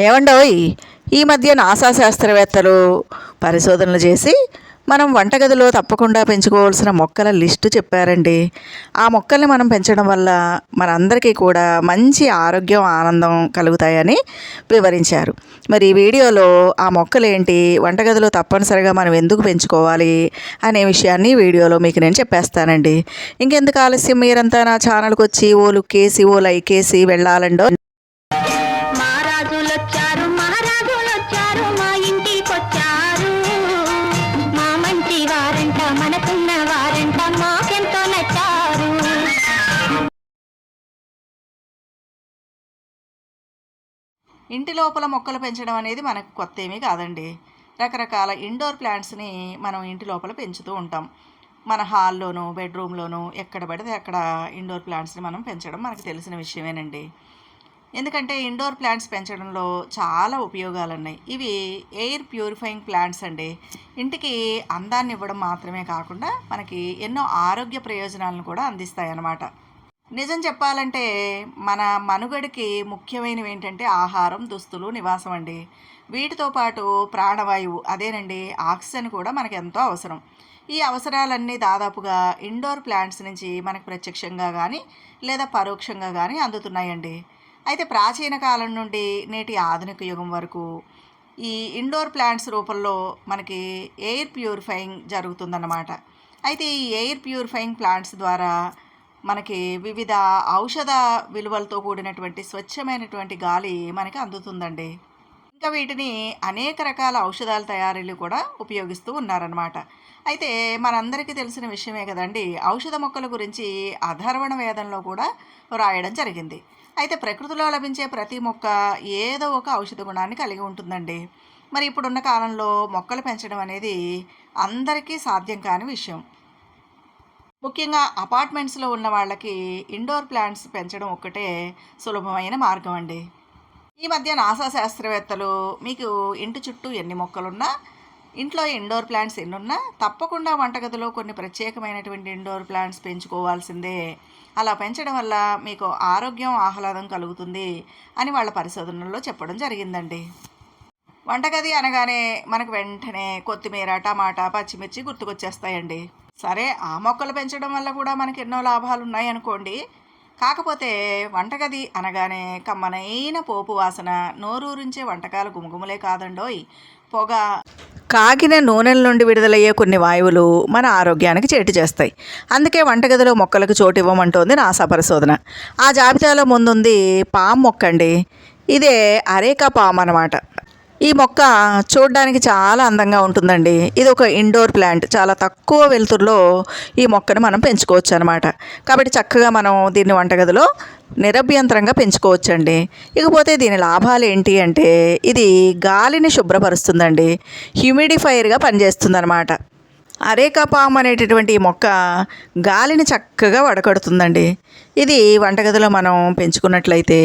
ఏమండోయ్, ఈ మధ్య నాసా శాస్త్రవేత్తలు పరిశోధనలు చేసి మనం వంటగదిలో తప్పకుండా పెంచుకోవాల్సిన మొక్కల లిస్టు చెప్పారండి. ఆ మొక్కల్ని మనం పెంచడం వల్ల మనందరికీ కూడా మంచి ఆరోగ్యం, ఆనందం కలుగుతాయని వివరించారు. మరి ఈ వీడియోలో ఆ మొక్కలేంటి, వంటగదిలో తప్పనిసరిగా మనం ఎందుకు పెంచుకోవాలి అనే విషయాన్ని వీడియోలో మీకు నేను చెప్పేస్తానండి. ఇంకెందుకు ఆలస్యం, మీరంతా నా ఛానల్కి వచ్చి ఓ లుక్కేసి ఓ లైకేసి వెళ్ళాలండో. ఇంటి లోపల మొక్కలు పెంచడం అనేది మనకు కొత్త ఏమీ కాదండి. రకరకాల ఇండోర్ ప్లాంట్స్ని మనం ఇంటి లోపల పెంచుతూ ఉంటాం. మన హాల్లోనూ, బెడ్రూమ్లోనూ ఎక్కడ పడితే అక్కడ ఇండోర్ ప్లాంట్స్ని మనం పెంచడం మనకు తెలిసిన విషయమేనండి. ఎందుకంటే ఇండోర్ ప్లాంట్స్ పెంచడంలో చాలా ఉపయోగాలు ఉన్నాయి. ఇవి ఎయిర్ ప్యూరిఫైయింగ్ ప్లాంట్స్ అండి. ఇంటికి అందాన్ని ఇవ్వడం మాత్రమే కాకుండా మనకి ఎన్నో ఆరోగ్య ప్రయోజనాలను కూడా అందిస్తాయి అన్నమాట. నిజం చెప్పాలంటే మన మనుగడకి ముఖ్యమైనవి ఏంటంటే ఆహారం, దుస్తులు, నివాసం అండి. వీటితో పాటు ప్రాణవాయువు, అదేనండి ఆక్సిజన్ కూడా మనకు ఎంతో అవసరం. ఈ అవసరాలన్నీ దాదాపుగా ఇండోర్ ప్లాంట్స్ నుంచి మనకు ప్రత్యక్షంగా కానీ లేదా పరోక్షంగా కానీ అందుతున్నాయండి. అయితే ప్రాచీన కాలం నుండి నేటి ఆధునిక యుగం వరకు ఈ ఇండోర్ ప్లాంట్స్ రూపంలో మనకి ఎయిర్ ప్యూరిఫైయింగ్ జరుగుతుందన్నమాట. అయితే ఈ ఎయిర్ ప్యూరిఫైయింగ్ ప్లాంట్స్ ద్వారా మనకి వివిధ ఔషధ విలువలతో కూడినటువంటి స్వచ్ఛమైనటువంటి గాలి మనకి అందుతుందండి. ఇంకా వీటిని అనేక రకాల ఔషధాల తయారీలు కూడా ఉపయోగిస్తూ ఉన్నారనమాట. అయితే మనందరికీ తెలిసిన విషయమే కదండి, ఔషధ మొక్కల గురించి అథర్వణ వేదంలో కూడా రాయడం జరిగింది. అయితే ప్రకృతిలో లభించే ప్రతి మొక్క ఏదో ఒక ఔషధ గుణాన్ని కలిగి ఉంటుందండి. మరి ఇప్పుడున్న కాలంలో మొక్కలు పెంచడం అనేది అందరికీ సాధ్యం కాని విషయం. ముఖ్యంగా అపార్ట్మెంట్స్లో ఉన్న వాళ్ళకి ఇండోర్ ప్లాంట్స్ పెంచడం ఒక్కటే సులభమైన మార్గం అండి. ఈ మధ్య నాసా శాస్త్రవేత్తలు మీకు ఇంటి చుట్టూ ఎన్ని మొక్కలున్నా, ఇంట్లో ఇండోర్ ప్లాంట్స్ ఎన్నున్నా తప్పకుండా వంటగదిలో కొన్ని ప్రత్యేకమైనటువంటి ఇండోర్ ప్లాంట్స్ పెంచుకోవాల్సిందే. అలా పెంచడం వల్ల మీకు ఆరోగ్యం, ఆహ్లాదం కలుగుతుంది అని వాళ్ళ పరిశోధనల్లో చెప్పడం జరిగిందండి. వంటగది అనగానే మనకు వెంటనే కొత్తిమీర, టమాటా, పచ్చిమిర్చి గుర్తుకొచ్చేస్తాయండి. సరే, ఆ మొక్కలు పెంచడం వల్ల కూడా మనకి ఎన్నో లాభాలు ఉన్నాయి అనుకోండి. కాకపోతే వంటగది అనగానే కమ్మనైన పోపు వాసన, నోరూరించే వంటకాల గుమగుమలే కాదండోయ్, పొగ, కాగిన నూనెల నుండి విడుదలయ్యే కొన్ని వాయువులు మన ఆరోగ్యానికి చేటు చేస్తాయి. అందుకే వంటగదిలో మొక్కలకు చోటు ఇవ్వమంటోంది నాసా పరిశోధన. ఆ జాబితాలో ముందుంది పామ్ మొక్క అండి. ఇదే అరేకా పామ్ అన్నమాట. ఈ మొక్క చూడడానికి చాలా అందంగా ఉంటుందండి. ఇది ఒక ఇండోర్ ప్లాంట్. చాలా తక్కువ వెలుతురులో ఈ మొక్కను మనం పెంచుకోవచ్చు అనమాట. కాబట్టి చక్కగా మనం దీన్ని వంటగదిలో నిరభ్యంతరంగా పెంచుకోవచ్చండి. ఇకపోతే దీని లాభాలు ఏంటి అంటే ఇది గాలిని శుభ్రపరుస్తుందండి, హ్యూమిడిఫైయర్గా పనిచేస్తుందన్నమాట. అరేకా పామ్ అనేటటువంటి ఈ మొక్క గాలిని చక్కగా వడకడుతుందండి. ఇది వంటగదిలో మనం పెంచుకున్నట్లయితే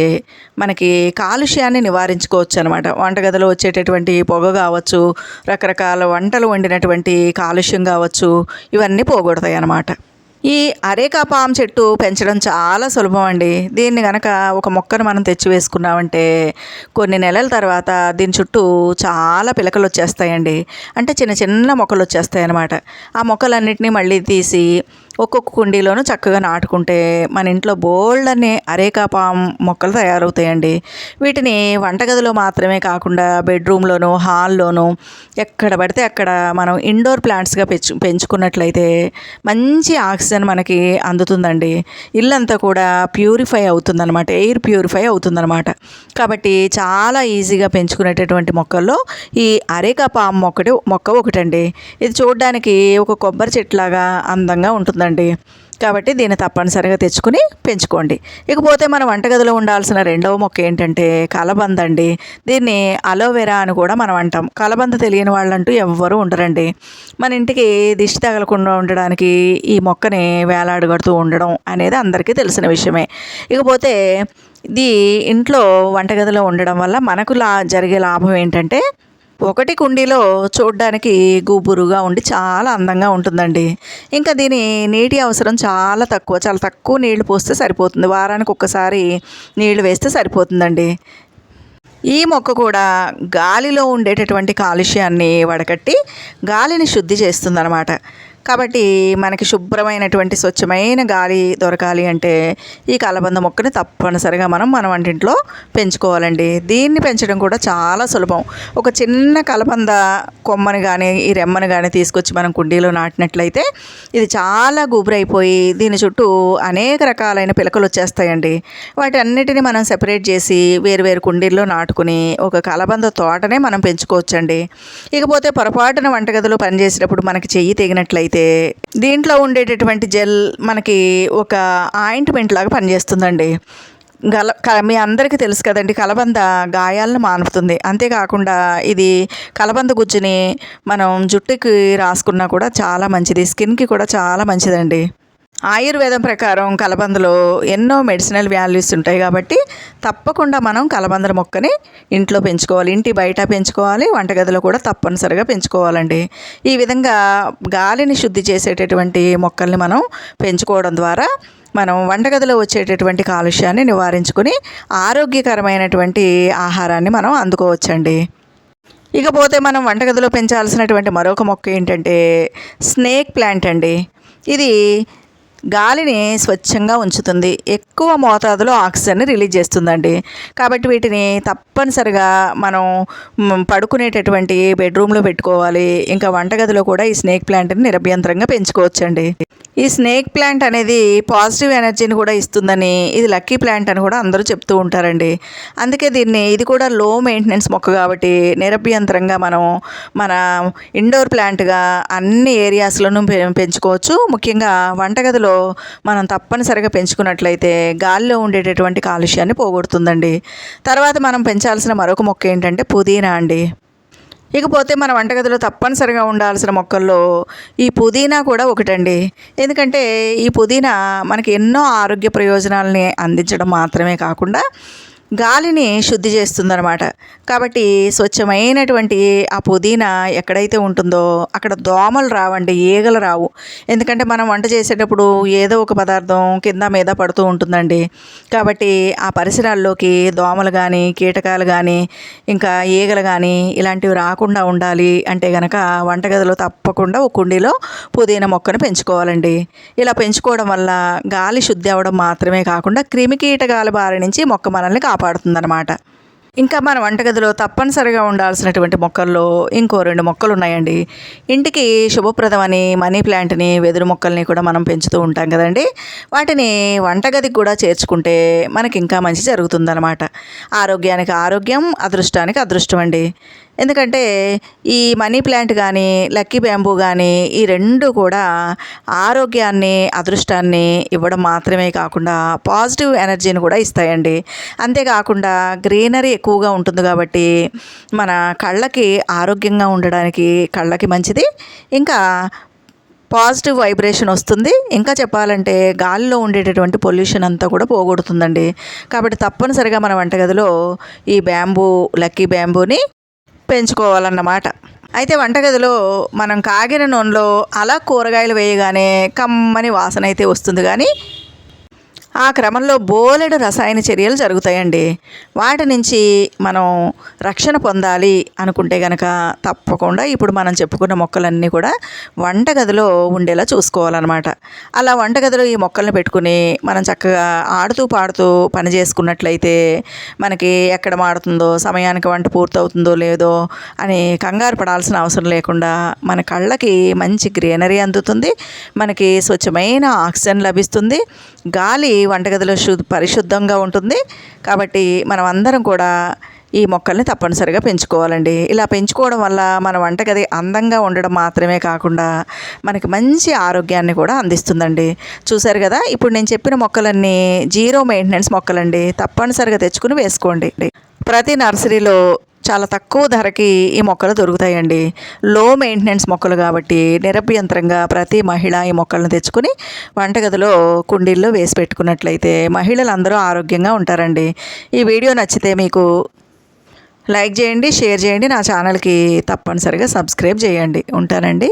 మనకి కాలుష్యాన్ని నివారించుకోవచ్చు అనమాట. వంటగదిలో వచ్చేటటువంటి పొగ కావచ్చు, రకరకాల వంటలు వండినటువంటి కాలుష్యం కావచ్చు, ఇవన్నీ పోగొడతాయి అన్నమాట. ఈ అరేకా పామ్ చెట్టు పెంచడం చాలా సులభం అండి. దీన్ని కనుక ఒక మొక్కను మనం తెచ్చి వేసుకున్నామంటే కొన్ని నెలల తర్వాత దీని చుట్టూ చాలా పిలకలు వచ్చేస్తాయండి. అంటే చిన్న చిన్న మొక్కలు వచ్చేస్తాయి అన్నమాట. ఆ మొక్కలన్నిటినీ మళ్ళీ తీసి ఒక్కొక్క కుండీలోనూ చక్కగా నాటుకుంటే మన ఇంట్లో బోల్డ్ అనే అరేకా పామ్ మొక్కలు తయారవుతాయండి. వీటిని వంటగదిలో మాత్రమే కాకుండా బెడ్రూమ్లోనూ, హాల్లోనూ ఎక్కడ పడితే అక్కడ మనం ఇండోర్ ప్లాంట్స్గా పెంచుకున్నట్లయితే మంచి ఆక్సిజన్ మనకి అందుతుందండి. ఇల్లంతా కూడా ప్యూరిఫై అవుతుందన్నమాట, ఎయిర్ ప్యూరిఫై అవుతుందన్నమాట. కాబట్టి చాలా ఈజీగా పెంచుకునేటటువంటి మొక్కల్లో ఈ అరేకా పామ్ మొక్క ఒకటండి. ఇది చూడడానికి ఒక కొబ్బరి చెట్టులాగా అందంగా ఉంటుంది. కాబట్టి దీన్ని తప్పనిసరిగా తెచ్చుకుని పెంచుకోండి. ఇకపోతే మన వంటగదిలో ఉండాల్సిన రెండవ మొక్క ఏంటంటే కలబంద అండి. దీన్ని అలోవెరా అని కూడా మనం అంటాం. కలబంద తెలియని వాళ్ళంటూ ఎవ్వరూ ఉండరండి. మన ఇంటికి దిష్టి తగలకుండా ఉండడానికి ఈ మొక్కని వేలాడగడుతూ ఉండడం అనేది అందరికీ తెలిసిన విషయమే. ఇకపోతే ఇది ఇంట్లో వంటగదిలో ఉండడం వల్ల మనకు జరిగే లాభం ఏంటంటే ఒకటి కుండీలో చూడడానికి గుబురుగా ఉండి చాలా అందంగా ఉంటుందండి. ఇంకా దీని నీటి అవసరం చాలా తక్కువ నీళ్లు పోస్తే సరిపోతుంది. వారానికి ఒక్కసారి నీళ్లు వేస్తే సరిపోతుందండి. ఈ మొక్క కూడా గాలిలో ఉండేటటువంటి కాలుష్యాన్ని వడకట్టి గాలిని శుద్ధి చేస్తుందన్నమాట. కాబట్టి మనకి శుభ్రమైనటువంటి స్వచ్ఛమైన గాలి దొరకాలి అంటే ఈ కలబంద మొక్కని తప్పనిసరిగా మన వంటింట్లో పెంచుకోవాలండి. దీన్ని పెంచడం కూడా చాలా సులభం. ఒక చిన్న కలబంద కొమ్మని కానీ ఈ రెమ్మని కానీ తీసుకొచ్చి మనం కుండీలో నాటినట్లయితే ఇది చాలా గుబురైపోయి దీని చుట్టూ అనేక రకాలైన పిలకలు వచ్చేస్తాయండి. వాటి అన్నిటిని మనం సెపరేట్ చేసి వేరు కుండీల్లో నాటుకుని ఒక కలబంద తోటనే మనం పెంచుకోవచ్చండి. ఇకపోతే పొరపాటున వంటగదిలో పనిచేసేటప్పుడు మనకి చెయ్యి తెగినట్లయితే దీంట్లో ఉండేటటువంటి జెల్ మనకి ఒక ఆయింట్మెంట్ లాగా పనిచేస్తుందండి. మీ అందరికీ తెలుసు కదండి, కలబంద గాయాలను మానుపుతుంది. అంతేకాకుండా ఇది కలబంద గుజ్జుని మనం జుట్టుకి రాసుకున్నా కూడా చాలా మంచిది, స్కిన్కి కూడా చాలా మంచిదండి. ఆయుర్వేదం ప్రకారం కలబందలో ఎన్నో మెడిసినల్ వాల్యూస్ ఉంటాయి కాబట్టి తప్పకుండా మనం కలబందల మొక్కని ఇంట్లో పెంచుకోవాలి. ఇంటి బయట పెంచుకోవాలి, వంటగదిలో కూడా తప్పనిసరిగా పెంచుకోవాలండి. ఈ విధంగా గాలిని శుద్ధి చేసేటటువంటి మొక్కల్ని మనం పెంచుకోవడం ద్వారా మనం వంటగదిలో వచ్చేటటువంటి కాలుష్యాన్ని నివారించుకుని ఆరోగ్యకరమైనటువంటి ఆహారాన్ని మనం అందుకోవచ్చండి. ఇకపోతే మనం వంటగదిలో పెంచాల్సినటువంటి మరొక మొక్క ఏంటంటే స్నేక్ ప్లాంట్ అండి. ఇది గాలిని స్వచ్ఛంగా ఉంచుతుంది, ఎక్కువ మోతాదులో ఆక్సిజన్ని రిలీజ్ చేస్తుందండి. కాబట్టి వీటిని తప్పనిసరిగా మనం పడుకునేటటువంటి బెడ్రూమ్లో పెట్టుకోవాలి. ఇంకా వంటగదిలో కూడా ఈ స్నేక్ ప్లాంట్ని నిరభ్యంతరంగా పెంచుకోవచ్చండి. ఈ స్నేక్ ప్లాంట్ అనేది పాజిటివ్ ఎనర్జీని కూడా ఇస్తుందని, ఇది లక్కీ ప్లాంట్ అని కూడా అందరూ చెప్తూ ఉంటారండి. అందుకే ఇది కూడా లో మెయింటెనెన్స్ మొక్క కాబట్టి నిరభ్యంతరంగా మనం మన ఇండోర్ ప్లాంట్గా అన్ని ఏరియాస్లోనూ పెంచుకోవచ్చు. ముఖ్యంగా వంటగదిలో మనం తప్పనిసరిగా పెంచుకున్నట్లయితే గాలిలో ఉండేటటువంటి కాలుష్యాన్ని పోగొడుతుందండి. తర్వాత మనం పెంచాల్సిన మరొక మొక్క ఏంటంటే పుదీనా అండి. ఇకపోతే మన వంటగదిలో తప్పనిసరిగా ఉండాల్సిన మొక్కల్లో ఈ పుదీనా కూడా ఒకటండి. ఎందుకంటే ఈ పుదీనా మనకి ఎన్నో ఆరోగ్య ప్రయోజనాలని అందించడం మాత్రమే కాకుండా గాలిని శుద్ధి చేస్తుందన్నమాట. కాబట్టి స్వచ్ఛమైనటువంటి ఆ పుదీనా ఎక్కడైతే ఉంటుందో అక్కడ దోమలు రావండి, ఈగలు రావు. ఎందుకంటే మనం వంట చేసేటప్పుడు ఏదో ఒక పదార్థం కింద మీద పడుతూ ఉంటుందండి. కాబట్టి ఆ పరిసరాల్లోకి దోమలు కానీ కీటకాలు కానీ ఇంకా ఈగలు కానీ ఇలాంటివి రాకుండా ఉండాలి అంటే కనుక వంటగదిలో తప్పకుండా ఒక కుండీలో పుదీనా మొక్కను పెంచుకోవాలండి. ఇలా పెంచుకోవడం వల్ల గాలి శుద్ధి అవ్వడం మాత్రమే కాకుండా క్రిమి కీటకాల బారి నుంచి మొక్క మనల్ని కాపాడుతుందన్నమాట. ఇంకా మన వంటగదిలో తప్పనిసరిగా ఉండాల్సినటువంటి మొక్కల్లో ఇంకో 2 మొక్కలు ఉన్నాయండి. ఇంటికి శుభప్రదమని మనీ ప్లాంట్ని, వెదురు మొక్కల్ని కూడా మనం పెంచుతూ ఉంటాం కదండి. వాటిని వంటగదికి కూడా చేర్చుకుంటే మనకి ఇంకా మంచి జరుగుతుందన్నమాట. ఆరోగ్యానికి ఆరోగ్యం, అదృష్టానికి అదృష్టం అండి. ఎందుకంటే ఈ మనీ ప్లాంట్ కానీ లక్కీ బ్యాంబూ కానీ ఈ 2 కూడా ఆరోగ్యాన్ని, అదృష్టాన్ని ఇవ్వడం మాత్రమే కాకుండా పాజిటివ్ ఎనర్జీని కూడా ఇస్తాయండి. అంతేకాకుండా గ్రీనరీ ఎక్కువగా ఉంటుంది కాబట్టి మన కళ్ళకి ఆరోగ్యంగా ఉండడానికి కళ్ళకి మంచిది. ఇంకా పాజిటివ్ వైబ్రేషన్ వస్తుంది. ఇంకా చెప్పాలంటే గాలిలో ఉండేటటువంటి పొల్యూషన్ అంతా కూడా పోగొడుతుందండి. కాబట్టి తప్పనిసరిగా మన వంటగదిలో ఈ లక్కీ బ్యాంబూని పెంచుకోవాలన్నమాట. అయితే వంటగదిలో మనం కాగిన నూనెలో అలా కూరగాయలు వేయగానే కమ్మని వాసన అయితే వస్తుంది, కానీ ఆ క్రమంలో బోలెడు రసాయన చర్యలు జరుగుతాయండి. వాటి నుంచి మనం రక్షణ పొందాలి అనుకుంటే కనుక తప్పకుండా ఇప్పుడు మనం చెప్పుకున్న మొక్కలన్నీ కూడా వంటగదిలో ఉండేలా చూసుకోవాలన్నమాట. అలా వంటగదిలో ఈ మొక్కల్ని పెట్టుకుని మనం చక్కగా ఆడుతూ పాడుతూ పని చేసుకున్నట్లయితే మనకి ఎక్కడ మాడుతుందో, సమయానికి వంట పూర్తవుతుందో లేదో అని కంగారు పడాల్సిన అవసరం లేకుండా మన కళ్ళకి మంచి గ్రీనరీ అందుతుంది, మనకి స్వచ్ఛమైన ఆక్సిజన్ లభిస్తుంది, గాలి వంటగదిలో పరిశుద్ధంగా ఉంటుంది. కాబట్టి మనం అందరం కూడా ఈ మొక్కల్ని తప్పనిసరిగా పెంచుకోవాలండి. ఇలా పెంచుకోవడం వల్ల మన వంటగది అందంగా ఉండడం మాత్రమే కాకుండా మనకి మంచి ఆరోగ్యాన్ని కూడా అందిస్తుందండి. చూశారు కదా, ఇప్పుడు నేను చెప్పిన మొక్కలన్నీ 0 మెయింటెనెన్స్ మొక్కలండి. తప్పనిసరిగా తెచ్చుకుని వేసుకోండి. ప్రతి నర్సరీలో చాలా తక్కువ ధరకి ఈ మొక్కలు దొరుకుతాయండి. లో మెయింటెనెన్స్ మొక్కలు కాబట్టి నిరభ్యంతరంగా ప్రతి మహిళ ఈ మొక్కలను తెచ్చుకుని వంటగదిలో కుండీల్లో వేసి పెట్టుకున్నట్లయితే మహిళలు అందరూ ఆరోగ్యంగా ఉంటారండి. ఈ వీడియో నచ్చితే మీకు లైక్ చేయండి, షేర్ చేయండి, నా ఛానల్కి తప్పనిసరిగా సబ్స్క్రైబ్ చేయండి. ఉంటానండి.